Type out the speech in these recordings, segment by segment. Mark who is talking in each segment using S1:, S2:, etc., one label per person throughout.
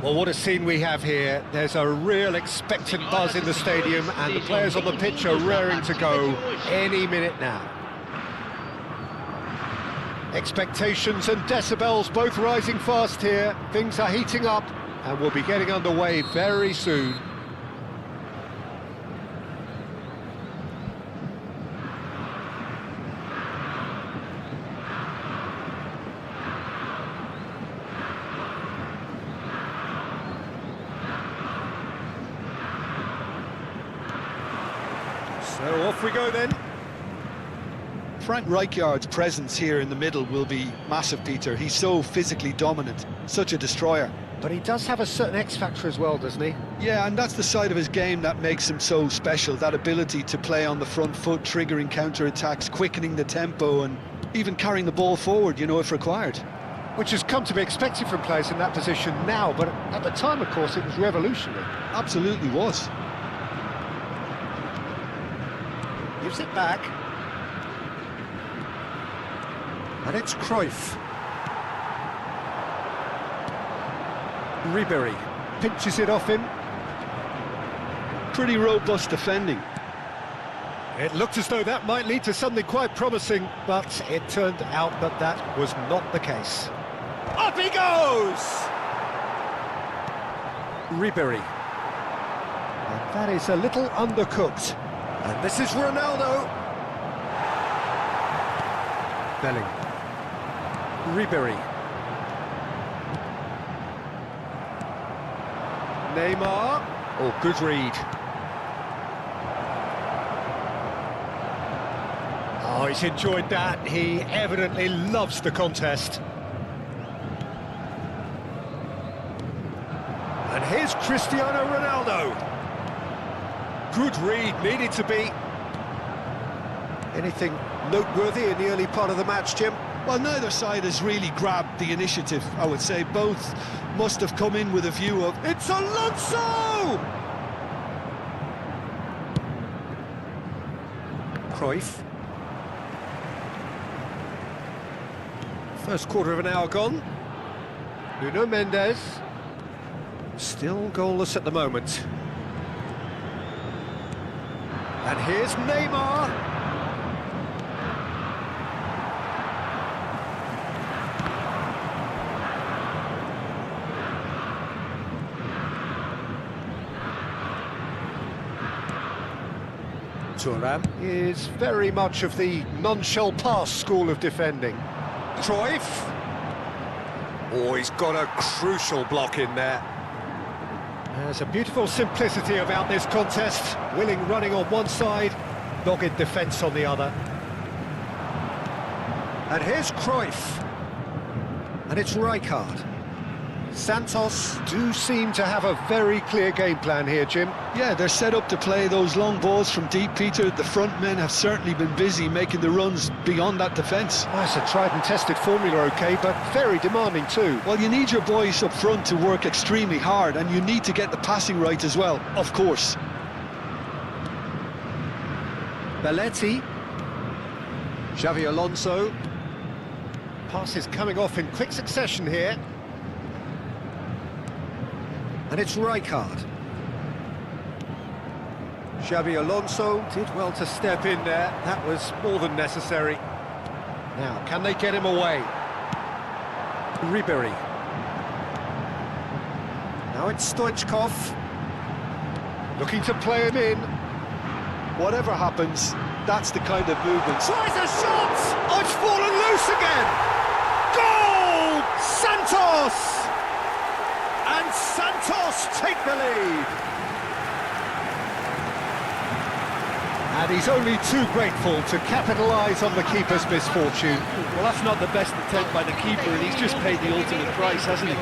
S1: Well, what a scene we have here. There's a real expectant buzz in the stadium, and the players on the pitch are raring to go any minute now. Expectations and decibels both rising fast here. Things are heating up, and we'll be getting underway very soon. So off we go then.
S2: Frank Rijkaard's presence here in the middle will be massive, Peter. He's so physically dominant, such a destroyer.
S1: But he does have a certain X-factor as well, doesn't he?
S2: Yeah, and that's the side of his game that makes him so special, that ability to play on the front foot, triggering counter-attacks, quickening the tempo, and even carrying the ball forward, you know, if required.
S1: Which has come to be expected from players in that position now, but at the time, of course, it was revolutionary.
S2: Absolutely was.
S1: Gives it back. And it's Cruyff. Ribéry pinches it off him.
S2: Pretty robust defending.
S1: It looked as though that might lead to something quite promising, but it turned out that that was not the case. Up he goes! Ribéry. And that is a little undercooked. And this is Ronaldo. Bellingham. Ribéry. Neymar. Oh, good read. Oh, he's enjoyed that. He evidently loves the contest. And here's Cristiano Ronaldo. Good read, needed to be. Anything noteworthy in the early part of the match, Jim?
S2: Well, neither side has really grabbed the initiative, I would say. Both must have come in with a view of...
S1: It's Alonso! Cruyff. First quarter of an hour gone. Nuno Mendes. Still goalless at the moment. And here's Neymar. Thuram is very much of the none-shall pass school of defending. Cruyff. Oh, he's got a crucial block in there. There's a beautiful simplicity about this contest. Willing running on one side, dogged defence on the other. And here's Cruyff. And it's Rijkaard. Santos do seem to have a very clear game plan here, Jim.
S2: Yeah, they're set up to play those long balls from deep, Peter. The front men have certainly been busy making the runs beyond that defence.
S1: Oh, it's a tried and tested formula, OK, but very demanding too.
S2: Well, you need your boys up front to work extremely hard, and you need to get the passing right as well, of course.
S1: Belletti. Xavi Alonso. Passes coming off in quick succession here. And it's Rijkaard. Xavi Alonso did well to step in there. That was more than necessary. Now, can they get him away? Ribéry. Now it's Stoichkov. Looking to play him in.
S2: Whatever happens, that's the kind of movement.
S1: Tries a shot! Oh, it's fallen loose again! Goal! Santos! And Santos take the lead. And he's only too grateful to capitalise on the keeper's misfortune.
S3: Well, that's not the best attempt by the keeper, and he's just paid the ultimate price, hasn't he?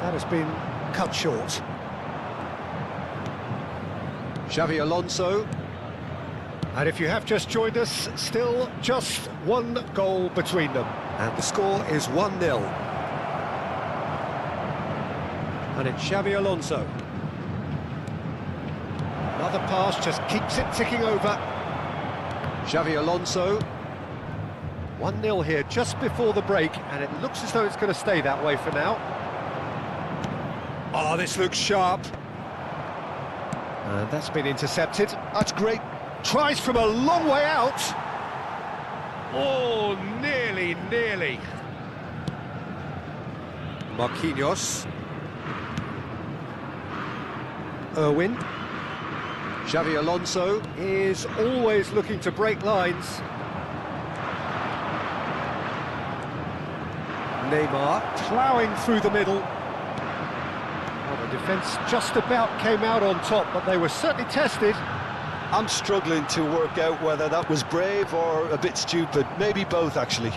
S1: That has been cut short. Xavi Alonso. And if you have just joined us, still just one goal between them. And the score is 1-0. And it's Xavi Alonso. Another pass just keeps it ticking over. Xavi Alonso. 1-0 here just before the break, and it looks as though it's going to stay that way for now. Oh, this looks sharp. And that's been intercepted. That's great. Tries from a long way out. Oh, nearly. Marquinhos. Irwin. Xavi Alonso is always looking to break lines. Neymar ploughing through the middle. Well, the defence just about came out on top, but they were certainly tested.
S2: I'm struggling to work out whether that was brave or a bit stupid. Maybe both, actually.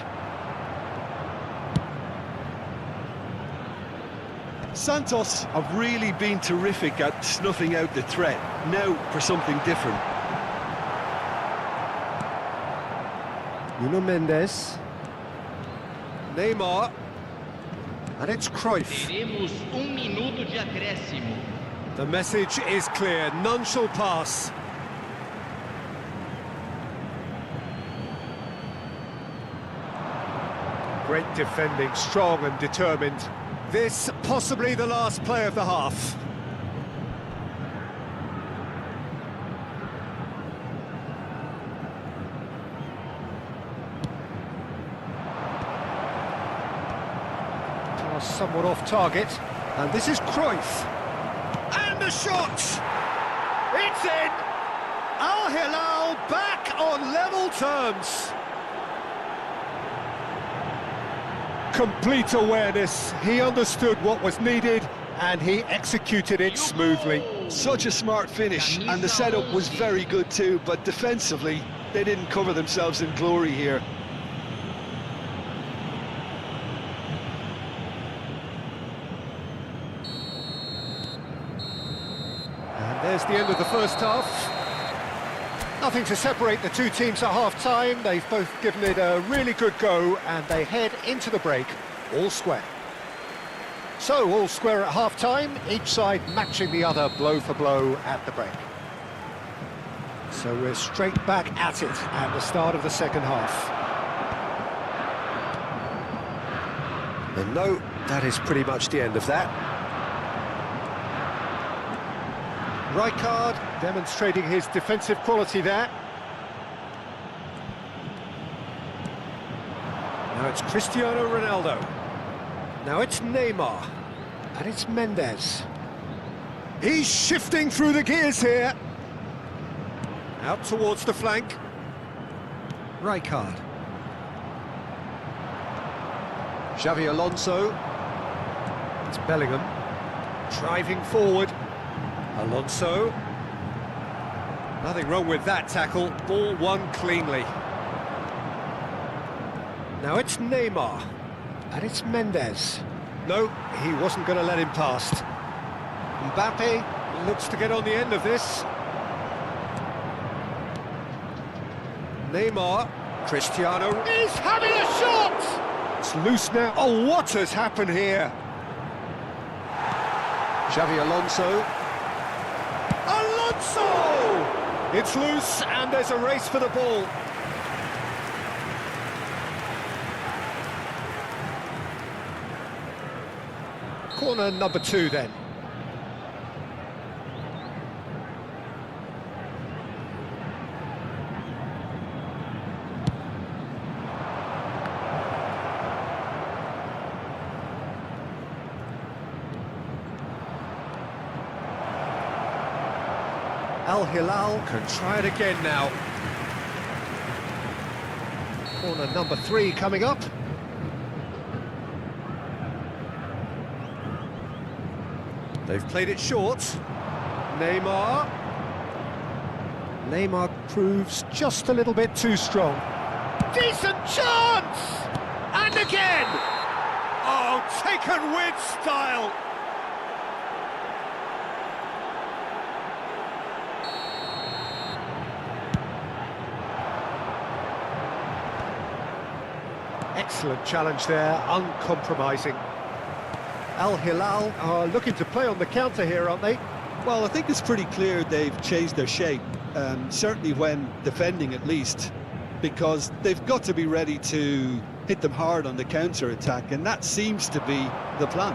S2: Santos have really been terrific at snuffing out the threat. Now for something different.
S1: Nuno Mendes. Neymar. And it's Cruyff.
S4: Teremos minuto de acréscimo.
S1: The message is clear, none shall pass. Great defending, strong and determined. This possibly the last play of the half. Pass somewhat off target, and this is Cruyff. And the shot! It's in! Al Hilal back on level terms. Complete awareness, he understood what was needed and he executed it smoothly.
S2: Such a smart finish, and the setup was very good too, but defensively they didn't cover themselves in glory here.
S1: And there's the end of the first half. Nothing to separate the two teams at half-time. They've both given it a really good go, and they head into the break all square. So, all square at half-time, each side matching the other blow for blow at the break. So we're straight back at it at the start of the second half. And no, that is pretty much the end of that. Rijkaard demonstrating his defensive quality there. Now it's Cristiano Ronaldo. Now it's Neymar. And it's Mendes. He's shifting through the gears here. Out towards the flank. Rijkaard. Xavi Alonso. It's Bellingham. Driving forward. Alonso. Nothing wrong with that tackle. Ball won cleanly. Now it's Neymar. And it's Mendes. No, he wasn't going to let him past. Mbappe looks to get on the end of this. Neymar. Cristiano is having a shot! It's loose now. Oh, what has happened here? Xavi Alonso. Alonso! It's loose and there's a race for the ball. Corner number 2 then. Al Hilal can try it again now. Corner number 3 coming up. They've played it short. Neymar. Neymar proves just a little bit too strong. Decent chance! And again! Oh, taken with style! Excellent challenge there, uncompromising. Al Hilal are looking to play on the counter here, aren't they?
S2: Well, I think it's pretty clear they've changed their shape, certainly when defending at least, because they've got to be ready to hit them hard on the counter-attack, and that seems to be the plan.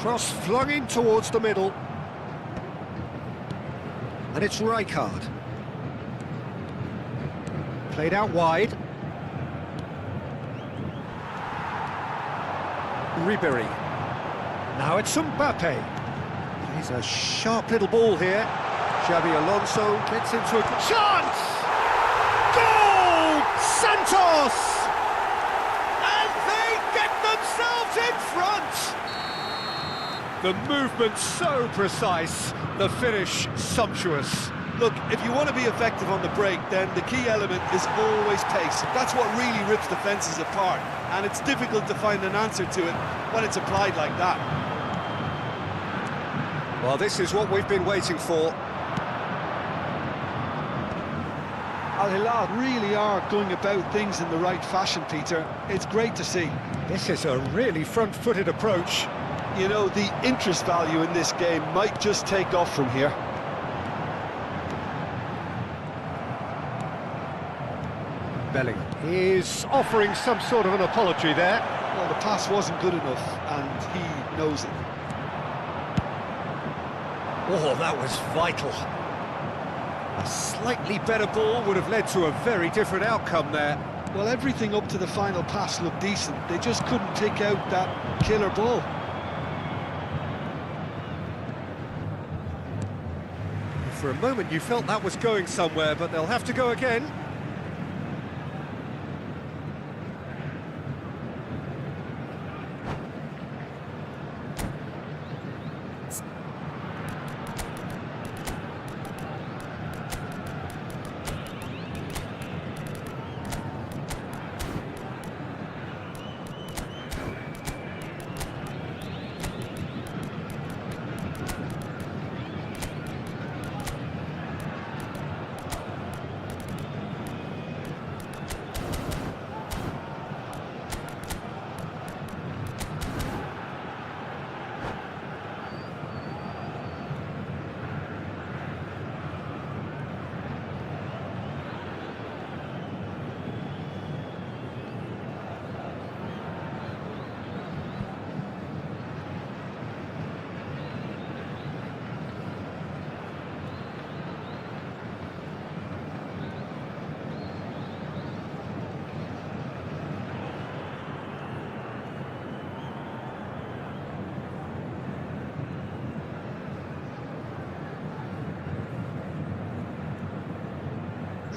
S1: Cross flung in towards the middle. And it's Rijkaard. Played out wide. Ribéry. Now it's Mbappe. He's a sharp little ball here. Xabi Alonso gets into a chance! Goal! Santos! And they get themselves in front! The movement so precise, the finish sumptuous.
S2: Look, if you want to be effective on the break, then the key element is always pace. That's what really rips defences apart, and it's difficult to find an answer to it when it's applied like that.
S1: Well, this is what we've been waiting for.
S2: Al Hilal really are going about things in the right fashion, Peter. It's great to see.
S1: This is a really front-footed approach.
S2: You know, the interest value in this game might just take off from here.
S1: Bellingham is offering some sort of an apology there.
S2: Well, the pass wasn't good enough, and he knows it.
S1: Oh, that was vital. A slightly better ball would have led to a very different outcome there.
S2: Well, everything up to the final pass looked decent. They just couldn't pick out that killer ball.
S1: For a moment you felt that was going somewhere, but they'll have to go again.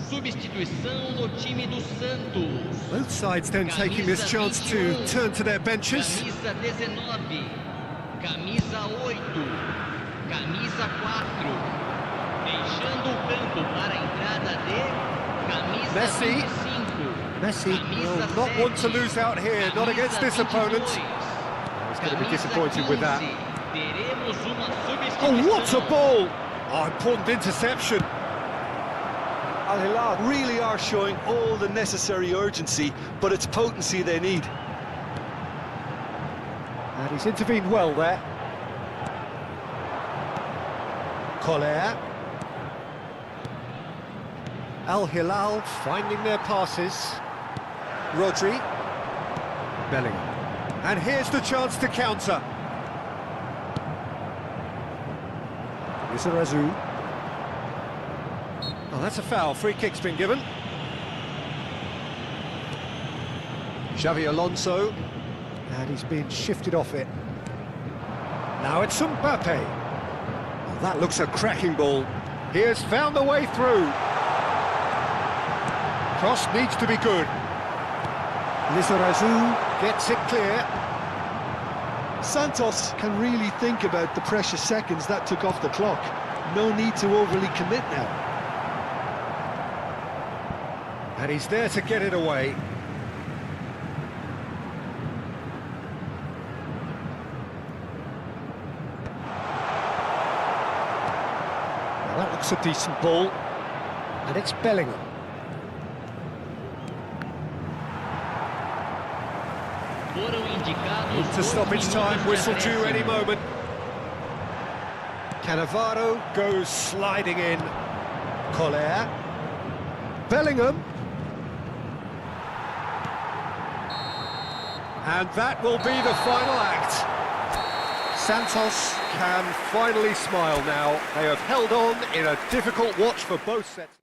S4: Substituição no time do Santos.
S1: Both sides then taking this chance to turn to their benches.
S4: Camisa 19, camisa 8, camisa 4. Deixando o campo para a entrada de camisa
S1: Messi.
S4: 25.
S1: Messi will not want to lose out here, not against this opponent. He's going to be disappointed with that. Oh, what a ball! Oh, important interception.
S2: Al Hilal really are showing all the necessary urgency, but it's potency they need.
S1: And he's intervened well there. Collier. Al Hilal finding their passes. Rodri. Bellingham. And here's the chance to counter. Lizarazu. Oh, that's a foul. Free kick's been given. Xavi Alonso. And he's been shifted off it. Now it's Mbappe. Oh, that looks a cracking ball. He has found the way through. Cross needs to be good. Lizarazu gets it clear.
S2: Santos can really think about the precious seconds that took off the clock. No need to overly commit now.
S1: And he's there to get it away. Well, that looks a decent ball. And it's Bellingham. To stoppage time, whistle due any moment. Cannavaro goes sliding in. Collier. Bellingham. And that will be the final act. Santos can finally smile now. They have held on in a difficult watch for both sets.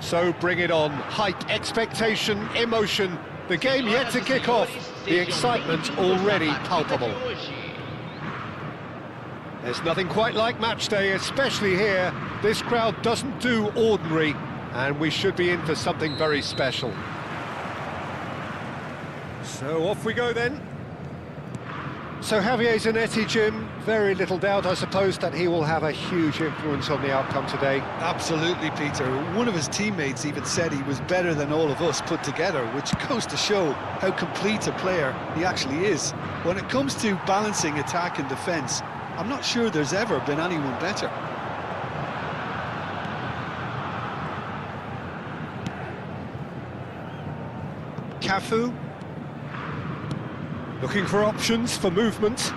S1: So bring it on. Hype, expectation, emotion. The game yet to kick off. The excitement already palpable. There's nothing quite like match day, especially here. This crowd doesn't do ordinary, and we should be in for something very special. So off we go then. So Javier Zanetti, Jim, very little doubt, I suppose, that he will have a huge influence on the outcome today.
S2: Absolutely, Peter. One of his teammates even said he was better than all of us put together, which goes to show how complete a player he actually is. When it comes to balancing attack and defence, I'm not sure there's ever been anyone better.
S1: Cafu. Looking for options for movement.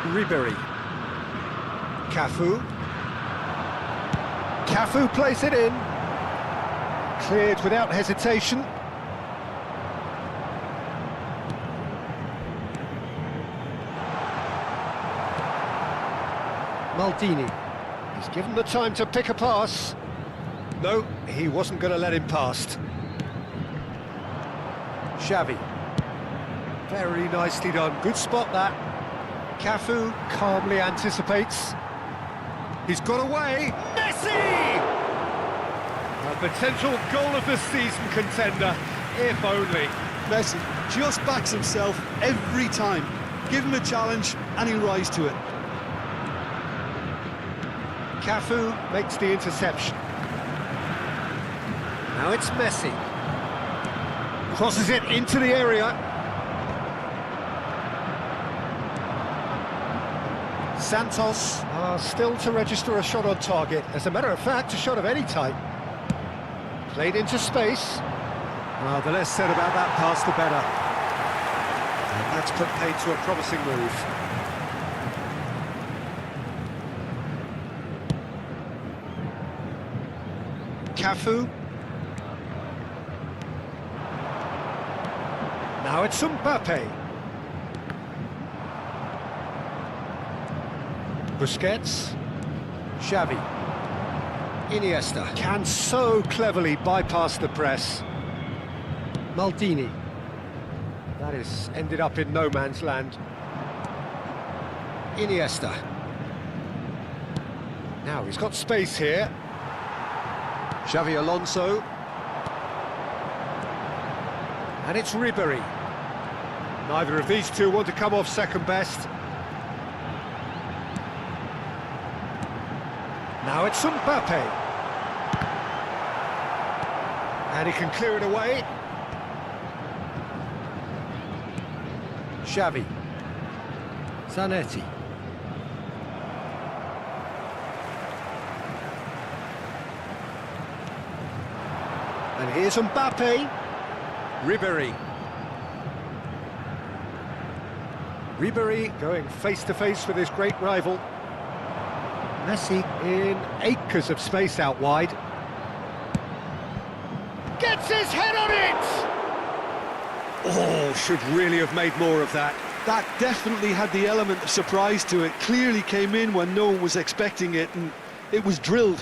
S1: Ribery. Cafu. Cafu plays it in. Cleared without hesitation. Maldini. He's given the time to pick a pass. No, he wasn't going to let him past. Xavi. Very nicely done. Good spot that. Cafu calmly anticipates. He's got away. Messi!
S3: A potential goal of the season contender, if only.
S2: Messi just backs himself every time. Give him a challenge and he'll rise to it.
S1: Cafu makes the interception. Now it's Messi. Crosses it into the area. Santos still to register a shot on target. As a matter of fact, a shot of any type. Played into space. Well, the less said about that pass, the better. And that's put paid to a promising move. Cafu. Now it's Mbappe. Busquets. Xavi. Iniesta can so cleverly bypass the press. Maldini. That is ended up in no man's land. Iniesta. Now he's got space here. Xavi Alonso. And it's Ribery. Neither of these two want to come off second best. Now it's Mbappe. And he can clear it away. Xavi. Zanetti. And here's Mbappe. Ribery. Ribery going face-to-face with his great rival. Messi in acres of space out wide. Gets his head on it! Oh, should really have made more of that.
S2: That definitely had the element of surprise to it. Clearly came in when no one was expecting it, and it was drilled.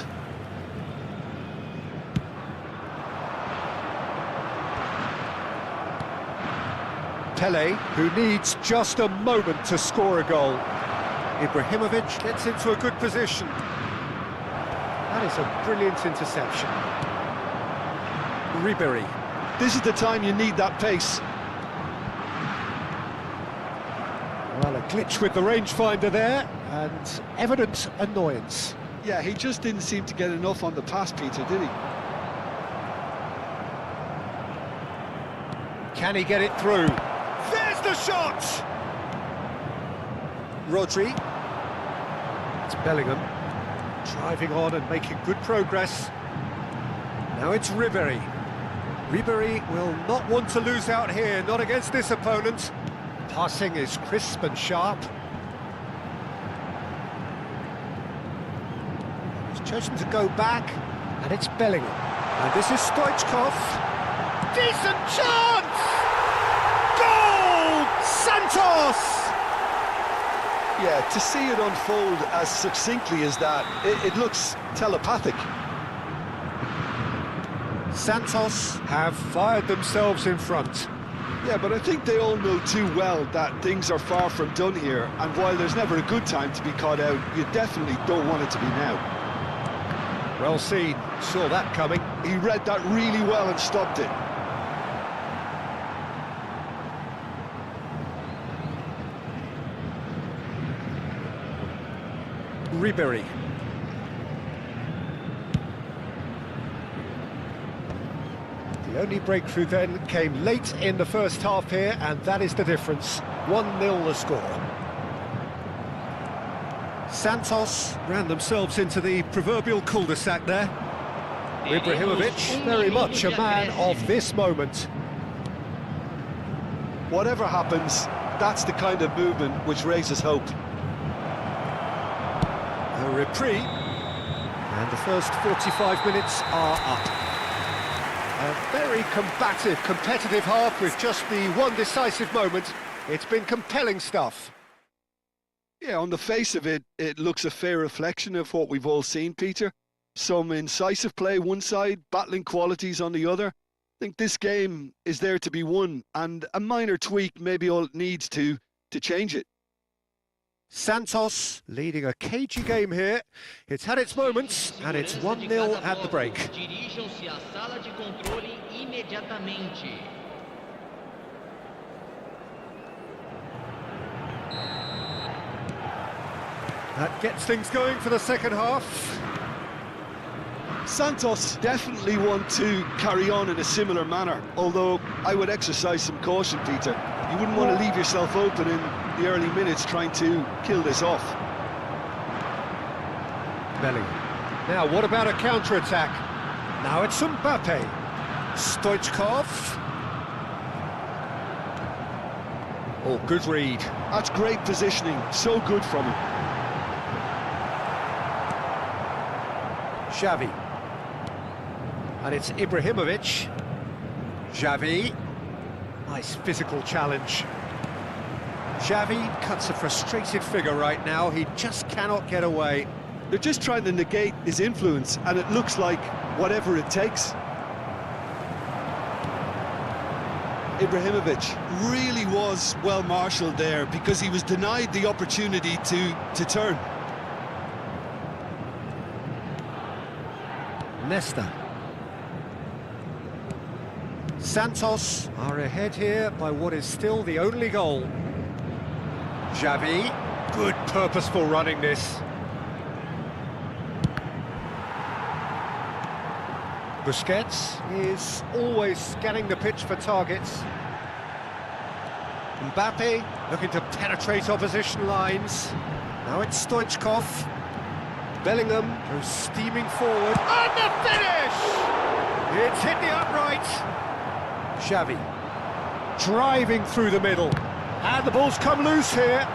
S1: Pele, who needs just a moment to score a goal. Ibrahimovic gets into a good position. That is a brilliant interception. Ribery.
S2: This is the time you need that pace.
S1: Well, a glitch with the rangefinder there, and evident annoyance.
S2: Yeah, he just didn't seem to get enough on the pass, Peter, did he?
S1: Can he get it through? There's the shot! Rodri. It's Bellingham. Driving on and making good progress. Now it's Ribery. Ribery will not want to lose out here, not against this opponent. Passing is crisp and sharp. He's chosen to go back, and it's Bellingham. And this is Stoichkov. Decent chance! Goal! Santos!
S2: Yeah, to see it unfold as succinctly as that, it looks telepathic.
S1: Santos have fired themselves in front.
S2: Yeah, but I think they all know too well that things are far from done here, and while there's never a good time to be caught out, you definitely don't want it to be now.
S1: Well seen, saw that coming.
S2: He read that really well and stopped it.
S1: The only breakthrough then came late in the first half here, and that is the difference. 1-0 the score. Santos ran themselves into the proverbial cul-de-sac there. Ibrahimovic, very much a man of this moment.
S2: Whatever happens, that's the kind of movement which raises hope.
S1: A reprieve, and the first 45 minutes are up. A very combative, competitive half with just the one decisive moment. It's been compelling stuff.
S2: Yeah, on the face of it, it looks a fair reflection of what we've all seen, Peter. Some incisive play one side, battling qualities on the other. I think this game is there to be won, and a minor tweak may be all it needs to change it.
S1: Santos leading a cagey game here. It's had its moments, and it's 1-0 at the break.
S4: Dirijam-se à sala de controle imediatamente.
S1: That gets things going for the second half.
S2: Santos definitely want to carry on in a similar manner, although I would exercise some caution, Peter. You wouldn't want to leave yourself open in the early minutes trying to kill this off.
S1: Bellingham. Now, what about a counter-attack? Now it's Mbappe. Stoichkov. Oh, good read.
S2: That's great positioning, so good from him.
S1: Xavi. And it's Ibrahimovic. Xavi. Nice physical challenge. Xavi cuts a frustrated figure right now. He just cannot get away.
S2: They're just trying to negate his influence, and it looks like whatever it takes. Ibrahimovic really was well marshalled there because he was denied the opportunity to turn.
S1: Nesta. Santos are ahead here by what is still the only goal. Xavi, good purposeful running this. Busquets is always scanning the pitch for targets. Mbappe looking to penetrate opposition lines. Now it's Stoichkov. Bellingham goes steaming forward. And the finish! It's hit the upright. Xavi driving through the middle. And the ball's come loose here.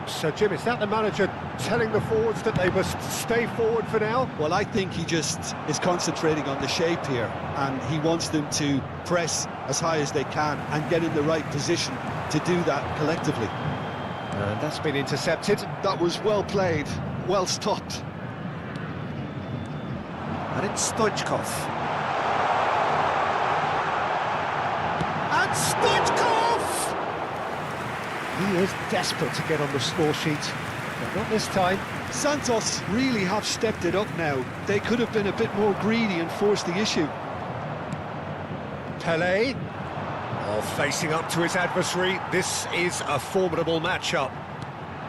S1: So, Jim, is that the manager telling the forwards that they must stay forward for now?
S2: Well, I think he just is concentrating on the shape here, and he wants them to press as high as they can and get in the right position to do that collectively.
S1: And that's been intercepted.
S2: That was well played, well stopped.
S1: And it's Stoichkov. And Stoichkov! He is desperate to get on the score sheet, but not this time.
S2: Santos really have stepped it up now. They could have been a bit more greedy and forced the issue.
S1: Pelé, facing up to his adversary. This is a formidable matchup.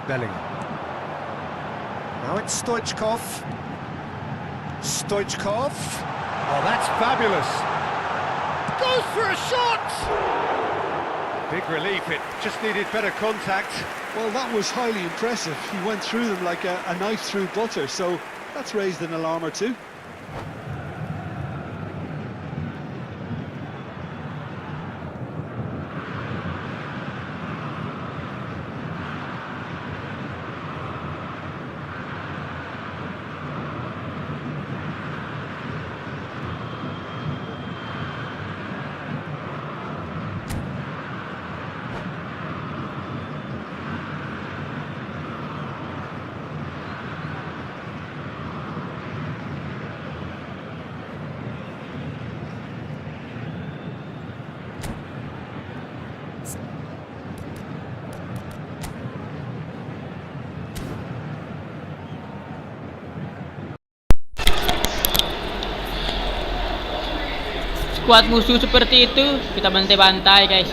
S1: Bellingham. Now it's Stoichkov. Stoichkov. Oh, that's fabulous. Goes for a shot! Big relief, it just needed better contact.
S2: Well, that was highly impressive. He went through them like a knife through butter, so that's raised an alarm or two.
S5: Squad musuh seperti itu kita bantai-bantai, guys.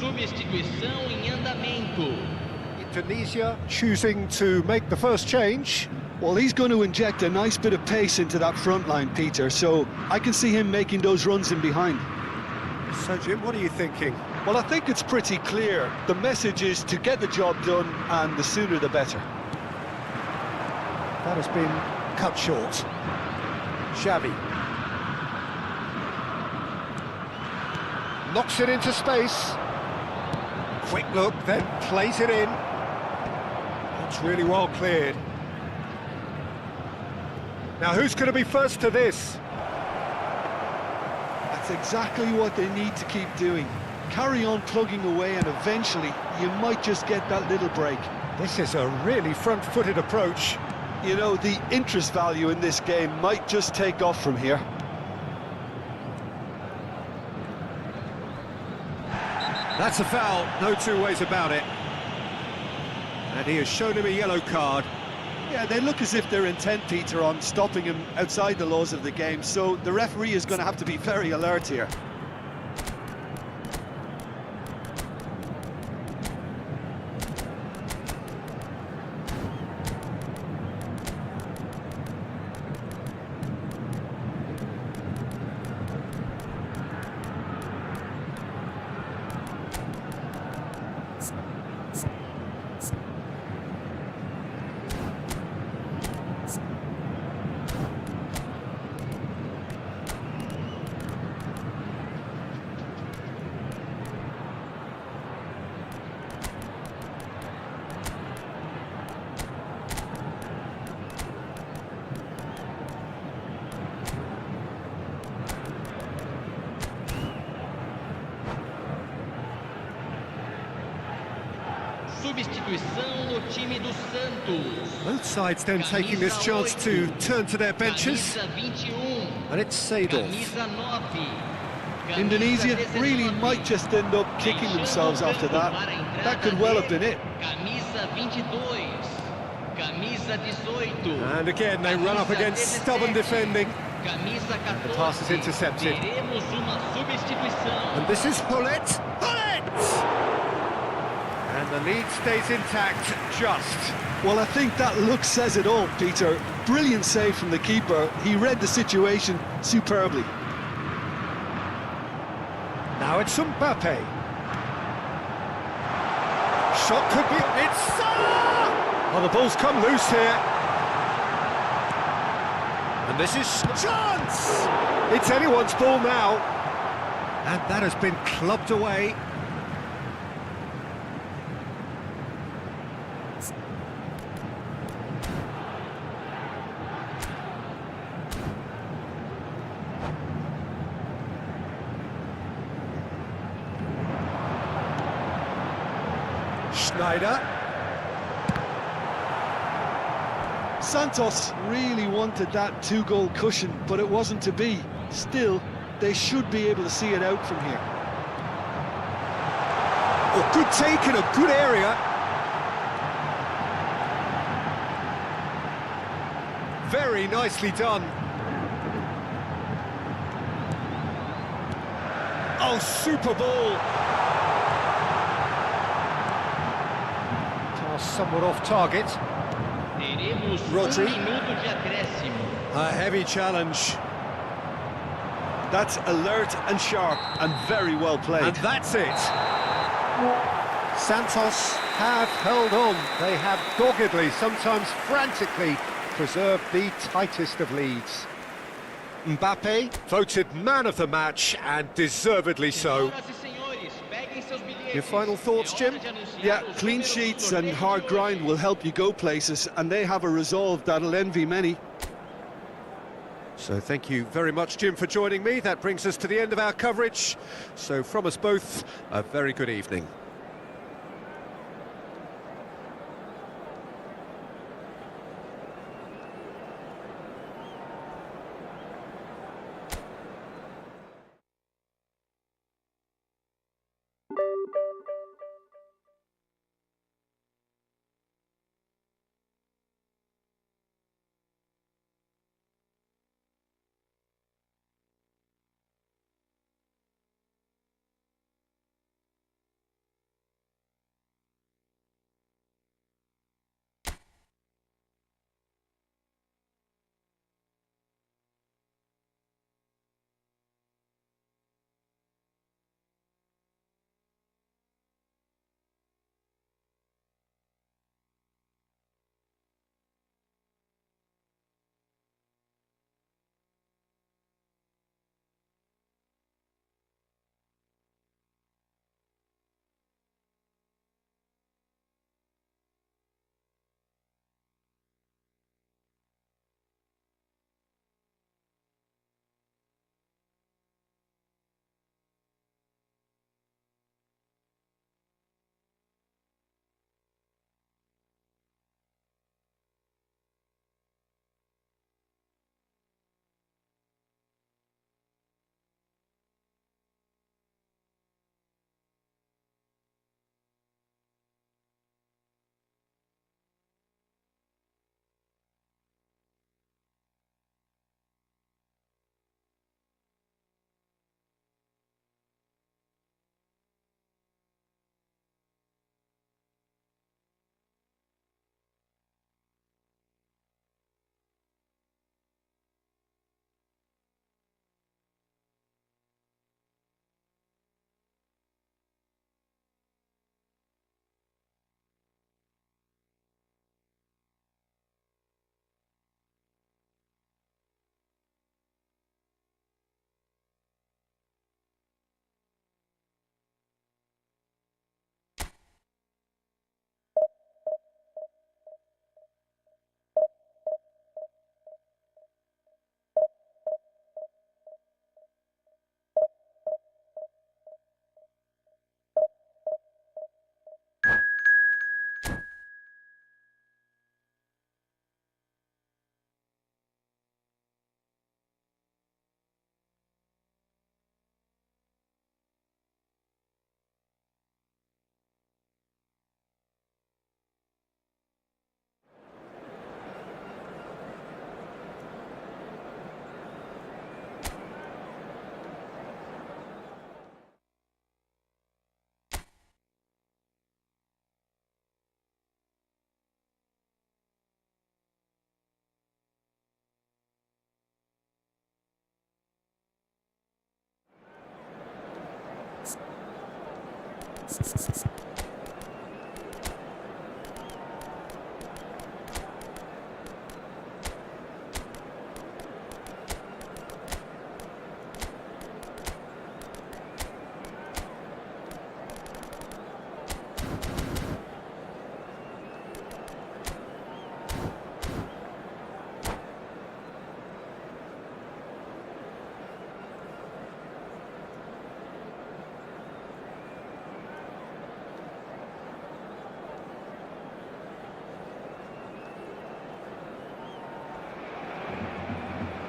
S4: Substituição em andamento.
S1: Indonesia choosing to make the first change.
S2: Well, he's going to inject a nice bit of pace into that front line, Peter, so I can see him making those runs in behind.
S1: So, Jim, what are you thinking?
S2: Well, I think it's pretty clear. The message is to get the job done, and the sooner the better.
S1: That has been cut short. Xavi. Knocks it into space. Quick look, then plays it in. It's really well cleared. Now, who's going to be first to this?
S2: That's exactly what they need to keep doing. Carry on plugging away, and eventually you might just get that little break.
S1: This is a really front-footed approach.
S2: You know, the interest value in this game might just take off from here.
S1: That's a foul, no two ways about it. And he has shown him a yellow card.
S2: Yeah, they look as if they're intent, Peter, on stopping him outside the laws of the game, so the referee is going to have to be very alert here.
S4: Substituição no time do Santos.
S1: Both sides then taking this chance to turn to their benches.
S4: Camisa 21.
S1: And it's Seedorf.
S4: Camisa 9. Camisa
S2: Indonesia
S4: 19.
S2: really might just end up kicking themselves after that. That could well have been it.
S4: Camisa 22. Camisa 18.
S1: And again, they run up against stubborn defending.
S4: Camisa 14.
S1: The pass is intercepted.
S4: Teremos uma substituição.
S1: And this is Hullet. Hullet! And the lead stays intact, just.
S2: Well, I think that look says it all, Peter. Brilliant save from the keeper. He read the situation superbly.
S1: Now it's Mbappe. Shot could be... It's Salah! Oh, the ball's come loose here. And this is... Chance! It's anyone's ball now. And that has been clubbed away. Schneider.
S2: Santos really wanted that two-goal cushion, but it wasn't to be. Still, they should be able to see it out from here.
S1: Oh, good take in a good area. Very nicely done. Oh, super ball. Pass somewhat off target.
S4: Teremos
S1: Rodri.
S4: minuto de acréscimo.
S1: A heavy challenge.
S2: That's alert and sharp and very well played.
S1: And that's it. Santos have held on. They have doggedly, sometimes frantically, preserved the tightest of leads. Mbappe voted man of the match, and deservedly so.
S4: Senhoras e senhores, peguem seus bilhetes.
S1: Your final thoughts,
S4: É hora
S1: Jim?
S4: de anunciar
S2: Yeah,
S4: o
S2: clean
S4: número do
S2: sheets and
S4: sorteio
S2: hard
S4: de
S2: grind
S4: hoje.
S2: will help you go places, and they have a resolve that'll envy many.
S1: So thank you very much, Jim, for joining me. That brings us to the end of our coverage. So from us both, a very good evening.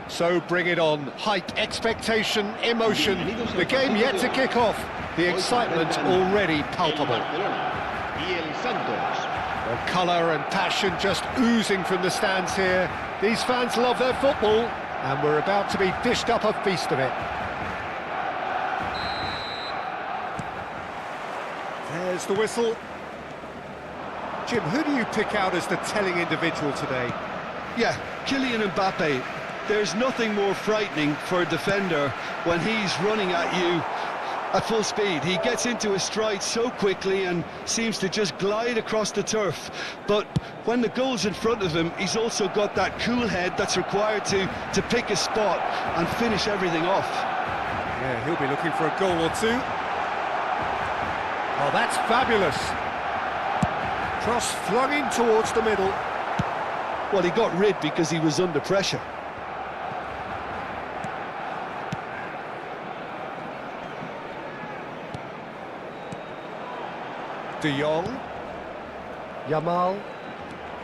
S1: So bring it on. Hype, expectation, emotion. The game yet to kick off. The excitement already palpable. Well, colour and passion just oozing from the stands here. These fans love their football, and we're about to be dished up a feast of it. There's the whistle. Jim, who do you pick out as the telling individual today?
S2: Yeah, Kylian Mbappe. There's nothing more frightening for a defender when he's running at you at full speed. He gets into his stride so quickly and seems to just glide across the turf. But when the goal's in front of him, he's also got that cool head that's required to pick a spot and finish everything off.
S1: Yeah, he'll be looking for a goal or two. Oh, that's fabulous. Cross flung in towards the middle.
S2: Well, he got rid because he was under pressure.
S1: De Jong. Yamal.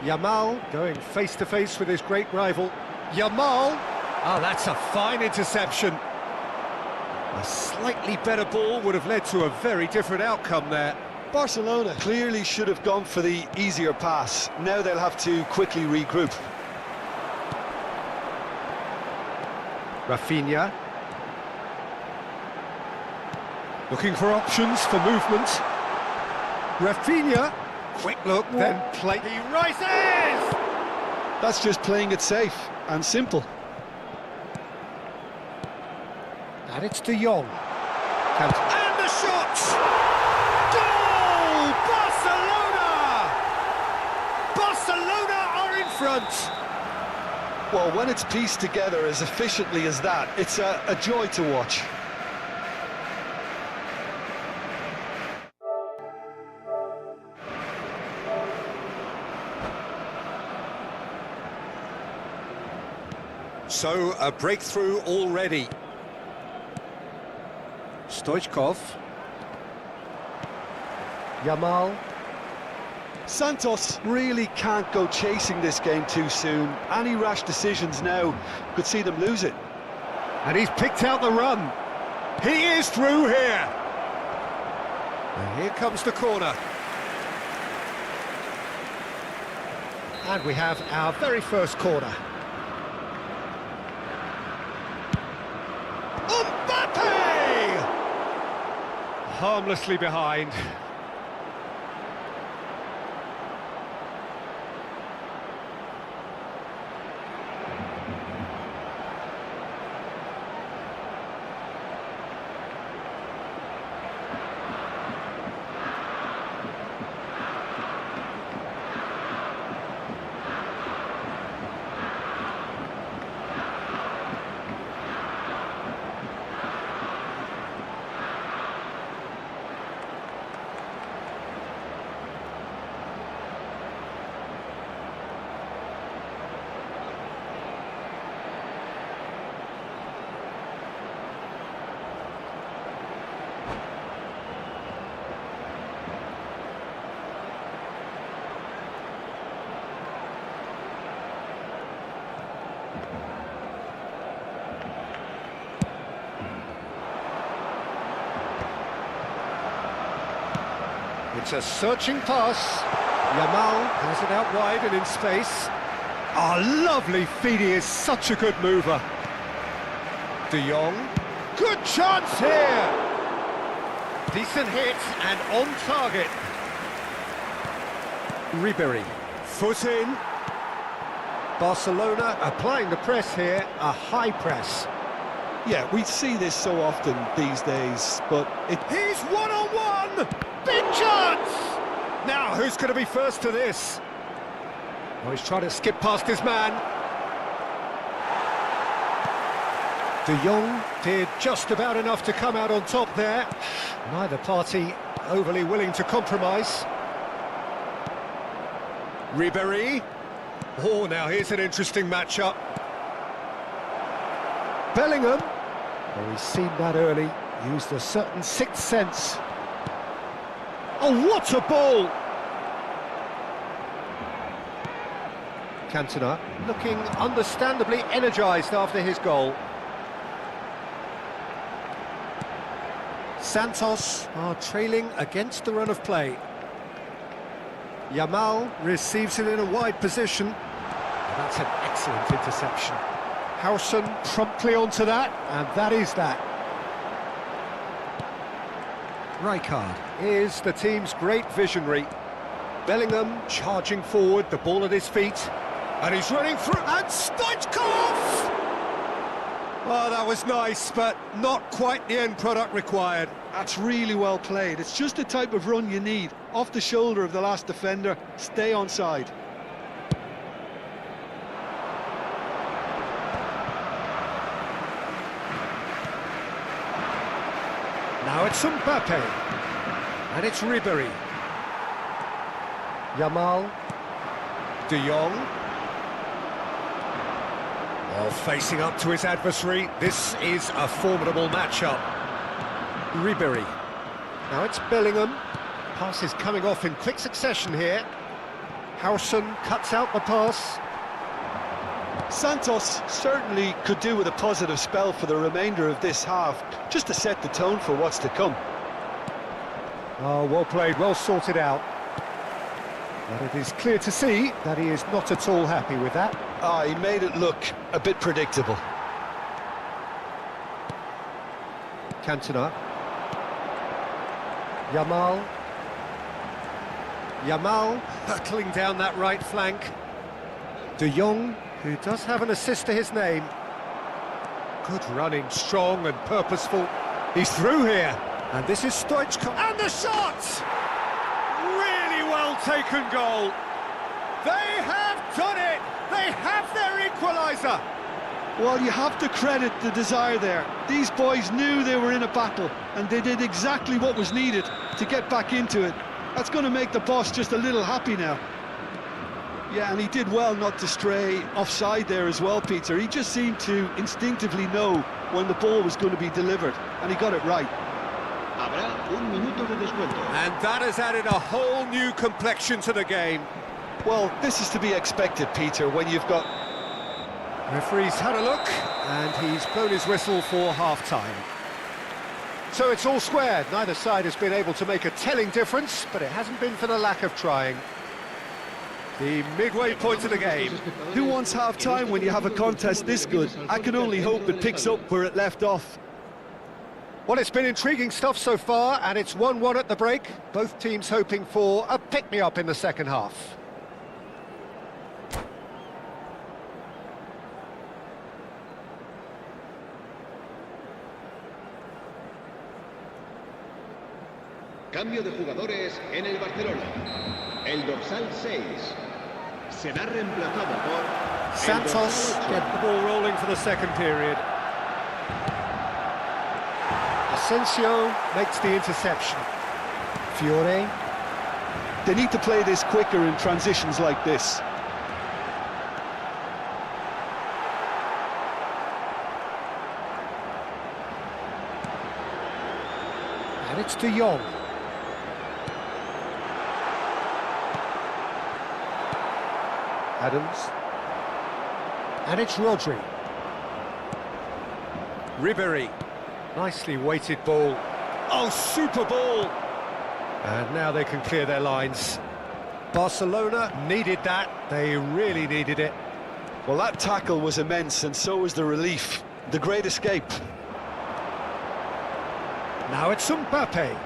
S1: Yamal going face-to-face with his great rival. Yamal. Oh, that's a fine interception. A slightly better ball would have led to a very different outcome there.
S2: Barcelona clearly should have gone for the easier pass. Now they'll have to quickly regroup.
S1: Rafinha. Looking for options for movement. Rafinha. Quick look, then play. He rises!
S2: That's just playing it safe and simple.
S1: And it's De Jong. And the shot! Goal! Barcelona! Barcelona are in front!
S2: Well, when it's pieced together as efficiently as that, it's a joy to watch.
S1: So, a breakthrough already. Stoichkov. Yamal.
S2: Santos really can't go chasing this game too soon. Any rash decisions now could see them lose it.
S1: And he's picked out the run. He is through here. And here comes the corner. And we have our very first corner. Mbappe! Harmlessly behind. It's a searching pass. Yamal has it out wide and in space. Oh, lovely feed, he is such a good mover. De Jong. Good chance here! Decent hit and on target. Ribery. Foot in. Barcelona applying the press here, a high press.
S2: Yeah, we see this so often these days, but
S1: He's one-on-one! Big chance! Now, who's going to be first to this? Oh, he's trying to skip past his man. De Jong did just about enough to come out on top there. Neither party overly willing to compromise. Ribéry. Oh, now here's an interesting matchup. Bellingham. Oh, he's seen that early. Used a certain sixth sense. Oh, what a ball! Cantona looking understandably energised after his goal. Santos are trailing against the run of play. Yamal receives it in a wide position. That's an excellent interception. Howson promptly onto that, and that is that. Rijkaard is the team's great visionary. Bellingham charging forward, the ball at his feet. And he's running through, and Stoichkov! Oh, that was nice, but not quite the end product required.
S2: That's really well played. It's just the type of run you need. Off the shoulder of the last defender, stay onside.
S1: Now it's Mbappe. And it's Ribéry. Yamal. De Jong. Oh, facing up to his adversary. This is a formidable matchup. Ribéry. Now it's Bellingham. Pass is coming off in quick succession here. Howson cuts out the pass.
S2: Santos certainly could do with a positive spell for the remainder of this half, just to set the tone for what's to come.
S1: Oh, well played, well sorted out. But it is clear to see that he is not at all happy with that.
S2: He made it look a bit predictable.
S1: Cantona. Yamal. Yamal hurtling down that right flank. De Jong, who does have an assist to his name. Good running, strong and purposeful. He's through here. And this is Stoichkov. And the shot! Really well taken goal. They have done it! They have their equaliser!
S2: Well, you have to credit the desire there. These boys knew they were in a battle, and they did exactly what was needed to get back into it. That's going to make the boss just a little happy now. Yeah, and he did well not to stray offside there as well, Peter. He just seemed to instinctively know when the ball was going to be delivered, and he got it right.
S4: Habrá un minuto de descuento.
S1: And that has added a whole new complexion to the game.
S2: Well, this is to be expected, Peter, when you've got...
S1: Referee's had a look, and he's blown his whistle for half-time. So it's all squared. Neither side has been able to make a telling difference, but it hasn't been for the lack of trying. The midway point of the game.
S2: Who wants half-time when you have a contest this good? I can only hope it picks up where it left off.
S1: Well, it's been intriguing stuff so far, and it's 1-1 at the break. Both teams hoping for a pick-me-up in the second half.
S6: Cambio de jugadores en el Barcelona. El dorsal 6 será reemplazado por
S1: Santos get the ball rolling for the second period. Asensio makes the interception. Fiore.
S2: They need to play this quicker in transitions like this.
S1: And it's De Jong. Adams. And it's Rodri. Ribéry. Nicely weighted ball. Oh, super ball! And now they can clear their lines. Barcelona needed that. They really needed it.
S2: Well, that tackle was immense, and so was the relief. The great escape.
S1: Now it's Mbappe.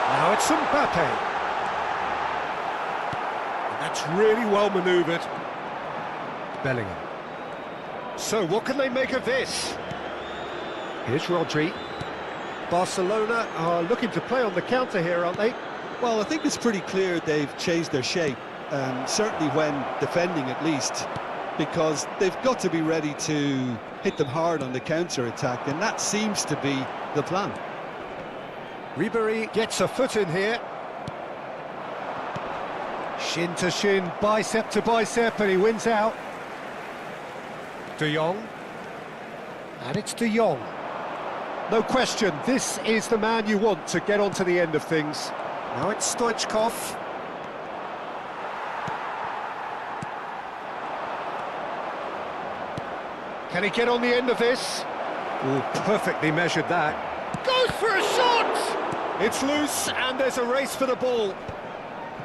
S1: Now it's Mbappe. That's really well manoeuvred. Bellingham. So what can they make of this? Here's Rodri. Barcelona are looking to play on the counter here, aren't they?
S2: Well, I think it's pretty clear they've changed their shape, certainly when defending at least, because they've got to be ready to hit them hard on the counter-attack, and that seems to be the plan.
S1: Ribéry gets a foot in here. Shin to shin, bicep to bicep, and he wins out. De Jong. And it's De Jong. No question, this is the man you want to get onto the end of things. Now it's Stoichkov. Can he get on the end of this? Oh, perfectly measured that. Goes for a shot! It's loose, and there's a race for the ball.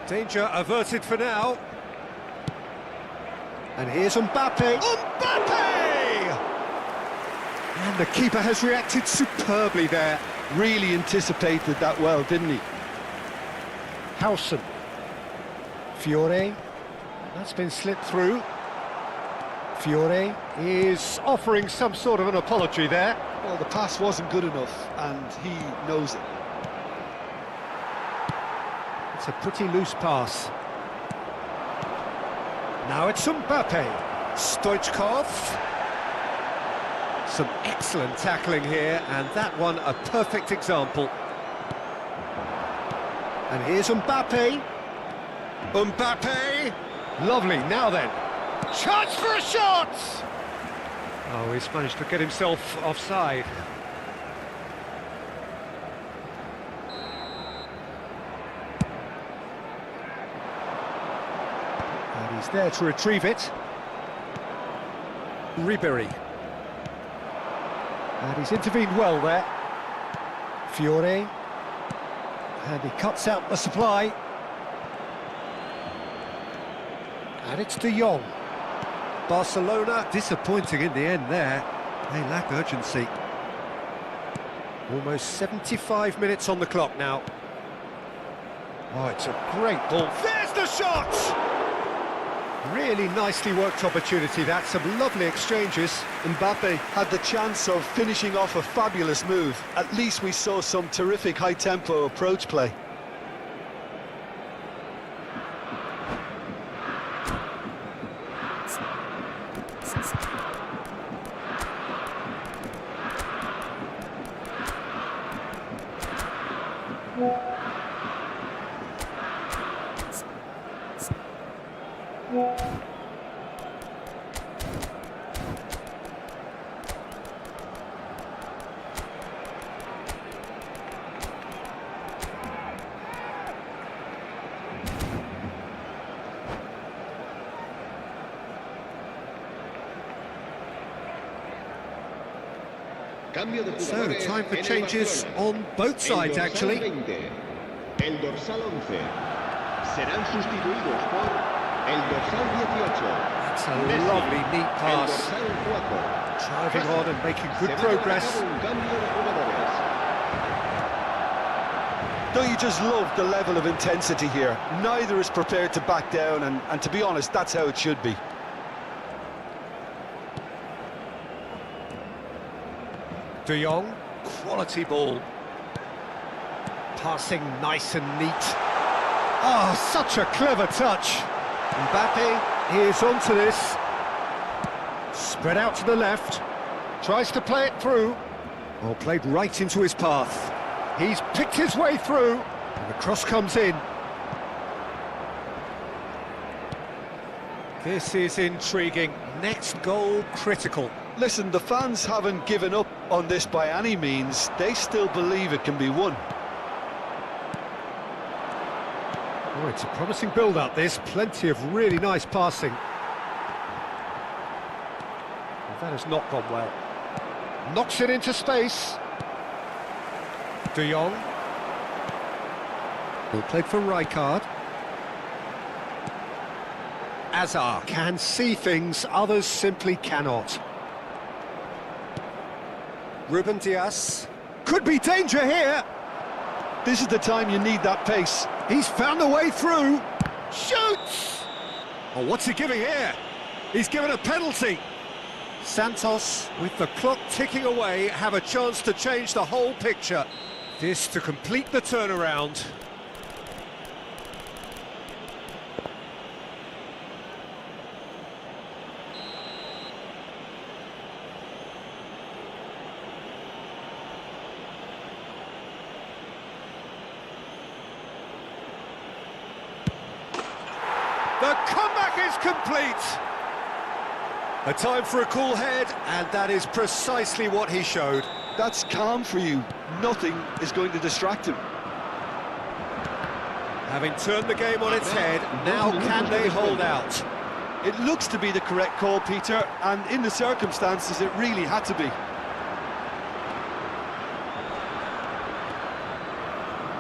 S1: Danger averted for now. And here's Mbappe. Mbappe! And the keeper has reacted superbly there.
S2: Really anticipated that well, didn't he?
S1: Howson. Fiore. That's been slipped through. Fiore is offering some sort of an apology there.
S2: Well, the pass wasn't good enough, and he knows it.
S1: It's a pretty loose pass. Now it's Mbappe. Stoichkov. Some excellent tackling here, and that one a perfect example. And here's Mbappe. Mbappe! Lovely, now then. Chance for a shot! Oh, he's managed to get himself offside. And he's there to retrieve it. Ribéry. And he's intervened well there. Fiore. And he cuts out the supply. And it's De Jong. Barcelona disappointing in the end there. They lack urgency. Almost 75 minutes on the clock now. Oh, it's a great ball. There's the shot! Really nicely worked opportunity, that. Some lovely exchanges.
S2: Mbappe had the chance of finishing off a fabulous move. At least we saw some terrific high-tempo approach play.
S1: So, time for changes on both sides, actually.
S6: El dorsal 11 serán sustituidos por el dorsal 18.
S1: That's a lovely, neat pass. Driving on and making good progress.
S2: Don't you just love the level of intensity here? Neither is prepared to back down, and to be honest, that's how it should be.
S1: De Jong, quality ball. Passing nice and neat. Oh, such a clever touch. Mbappe is onto this. Spread out to the left. Tries to play it through. Oh, played right into his path. He's picked his way through. And the cross comes in. This is intriguing. Next goal critical.
S2: Listen, the fans haven't given up on this by any means. They still believe it can be won.
S1: Oh, it's a promising build-up, this. Plenty of really nice passing. Well, that has not gone well. Knocks it into space. De Jong. Ball played for Rijkaard. Azar can see things others simply cannot. Ruben Dias. Could be danger here.
S2: This is the time you need that pace.
S1: He's found a way through. Shoots! Oh, what's he giving here? He's given a penalty. Santos, with the clock ticking away, have a chance to change the whole picture. This to complete the turnaround. The comeback is complete. A time for a cool head, and that is precisely what he showed.
S2: That's calm for you. Nothing is going to distract him.
S1: Having turned the game on its head, now can they hold out?
S2: It looks to be the correct call, Peter, and in the circumstances it really had to be.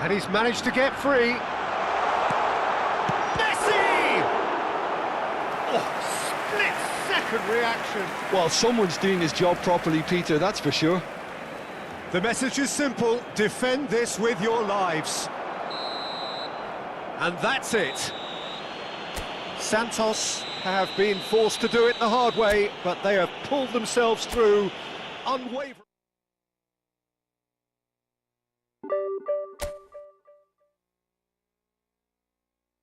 S1: And he's managed to get free. Messi! Oh, split-second reaction.
S2: Well, someone's doing his job properly, Peter, that's for sure.
S1: The message is simple: defend this with your lives. And that's it. Santos have been forced to do it the hard way, but they have pulled themselves through unwavering.